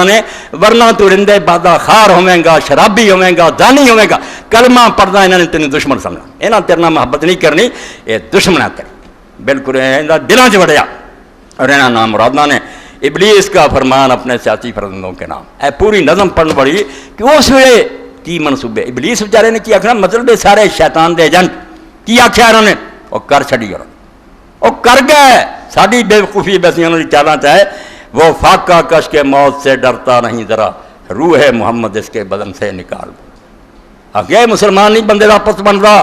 نے ورنہ تو رندے بادہ خار ہوئیں گا، شرابی ہوئیں گا، دانی ہوئیں گا، کلمہ پڑھنا انہوں نے تینوں دشمن سمجھنا، انہوں نے تیرے نال محبت نہیں کرنی، یہ دشمنہ تیرے بالکل دلوں چ وڑیا۔ اور انہوں نام مرادنا نے ابلیس کا فرمان اپنے سیاسی فرزندوں کے نام، اے پوری نظم پڑھن پڑی کہ اس ویلے کی منصوبے ابلیس بیچارے نے کی آخنا، مطلب سارے شیطان دے ایجنٹ کی آخیا انہوں نے، وہ کر چھڑی اور وہ کر گئے۔ ساری بے وقوفی ویسی انہوں نے چالاں چاہے، وہ فاقہ کش کے موت سے ڈرتا نہیں ذرا، روح محمد اس کے بدن سے نکال دو۔ آگے مسلمان نہیں بندے دا پس بنتا،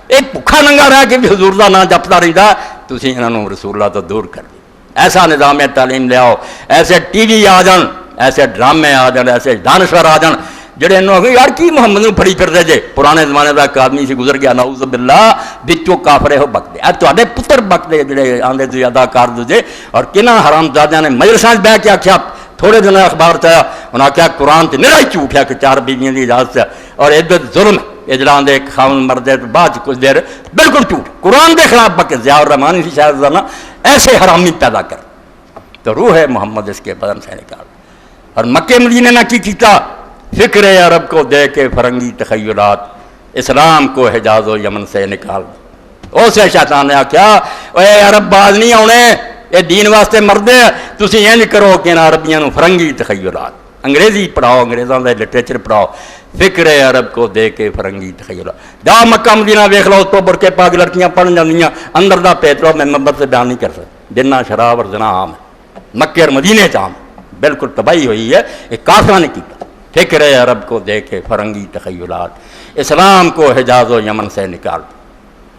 ایک بھکھا ننگا رہ کے بھی حضور دا نام جپتا رہتا، تسی انہوں نے رسول اللہ تو دور کر دی۔ ایسا نظام تعلیم لے آؤ، ایسے ٹی وی آ جان، ایسے ڈرامے آ جان، ایسے دانشور آ جان جڑے انہوں نے یار کی محمد نو پھڑی پھر دے جے، پرانے زمانے دا ایک آدمی سی گزر گیا نعوذ باللہ، بچوں کافرے ہو بک دے، اے تواڈے پتر بک دے جڑے آندے تو ادا کار دے۔ اور کنہ حرام زادیاں نے مجلساں بہ کے آکھیا، تھوڑے دن اخبار چایا انہاں آکھیا قرآن تے نرا ہی جھوٹ ہے کہ 4 بیویاں دی اجازت ہے اور عدت ظلم اجلان دے خاون مردے تو بعد کچھ دیر بالکل جھوٹ، قرآن دے خلاف بک ضیاء الرحمان سی شاید زانا ایسے حرامی پیدا کر، تو روح محمد اس کے بدن سے نکال۔ اور مکے مدینے نے کی کیتا، فکر عرب کو دے کے فرنگی تخیلات، اسلام کو حجاز و یمن سے نکال دو۔ اسے شیطان نے آکھیا اے عرب باز نہیں آنے، یہ دین واسطے مردے، تسی انج کرو کہ عربیاں نو فرنگی تخیلات، انگریزی پڑھاؤ، انگریزاں دا لٹریچر پڑھاؤ، فکر عرب کو دے کے فرنگی تخیلات۔ دا مکہ مدینہ ویکھ لو، تو برکے پاک لڑکیاں پڑھ جاندیاں، اندر دا پیٹ لو، میں منبر سے بیان نہیں کر سکتا، جنہ شراب اور زنا عام ہے مکے اور مدینے چ عام، بالکل تباہی ہوئی ہے، یہ کافراں نے کیتا۔ فکر عرب کو دیکھے فرنگی تخیلات، اسلام کو حجاز و یمن سے نکال دو۔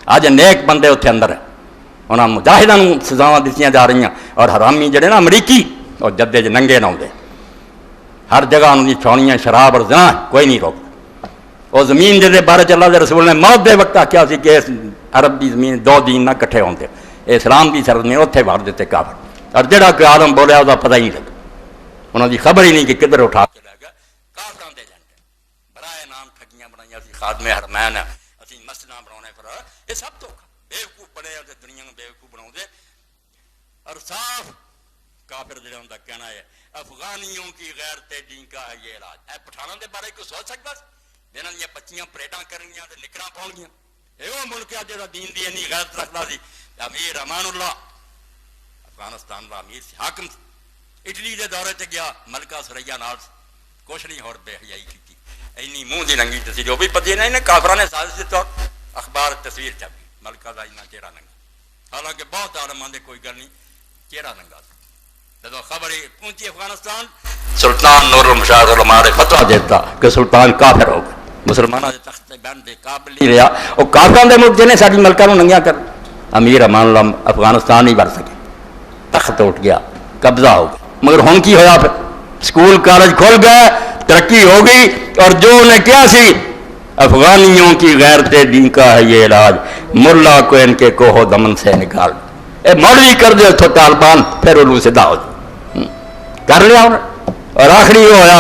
آج نیک بندے اتنے اندر ہیں، انہاں مجاہداں نوں سزاواں دتیاں جا رہی ہیں، اور حرامی جڑے نا امریکی اور جدے ننگے نہ ہوندے، ہر جگہ انہوں دی چھاؤنیاں شراب اور زنا کوئی نہیں روکتا۔ وہ زمین جے بارے اللہ دے رسول نے موت دے وقت کیا سی کہ عرب دی زمین 2 دین نہ کٹھے ہوندے، اسلام دی سرزمین اتنے وار دیتے کافر، اور جڑا کہ عالم بولیا وہ پتہ ہی نہیں لگا، انہوں دی خبر ہی نہیں کہ کدھر اٹھا کے لے گیا۔ کافران دے جنٹ برائے نام ٹھگیاں بنائیاں، اسی خادمین حرمین ہیں، اسی مسجداں بناونے پھر یہ سب تو بیوقوف بنے اور دنیا میں بیوقوف بناؤ دے۔ اور صاف کافر جڑا ہوندا کہنا ہے افغانیوں کی غیرت دین کا ہے یہ علاج۔ اے پٹھانوں دے بارے کوئی سوچ سکتا جنہاں دیاں بچیاں پریڈاں کرنگیاں تے نکراں پاؤں گیاں، اے وہ ملک ہے جڑا دین دی انی غیرت رکھدا سی۔ امیر امان اللہ افغانستان دا امیر سی، حاکم سی، اٹلی دے دورے تے گیا، ملکہ سرعیہ نال کچھ نہیں اور بے حیائی کی، اینی منہ دی ننگی سی جو بھی پتہ نہیں، کافراں نے سازش دے طور اخبار تصویر چھپی ملکہ دا اینا چہرہ ننگا، حالانکہ بہت عالم آندے کوئی گل نہیں، چہرہ ننگا سی۔ جب خبر پہنچی افغانستان، سلطان نور المشاہد علماء نے فتویٰ دیتا کہ سلطان کافر ہو گئے، مسلمانوں کے تخت پہ بیٹھنے دے قابل نہیں رہا، وہ کافروں دے ملک جنہیں ساری ملکہ نو ننگیا کر، امیر امان اللہ افغانستان نہیں بڑھ سکے، تخت اٹھ گیا، قبضہ ہو گیا۔ مگر ہن کی ہویا پھر؟ سکول کالج کھل گئے، ترقی ہو گئی، اور جو انہیں کیا سی افغانیوں کی غیرت دین کا ہے یہ علاج، ملا کو ان کے کوہ دمن سے نکال، اے مولوی کر دے تو طالبان، پھر علو سدھا ہو جائے، کر لیا انہیں۔ اور آخری وہ ہویا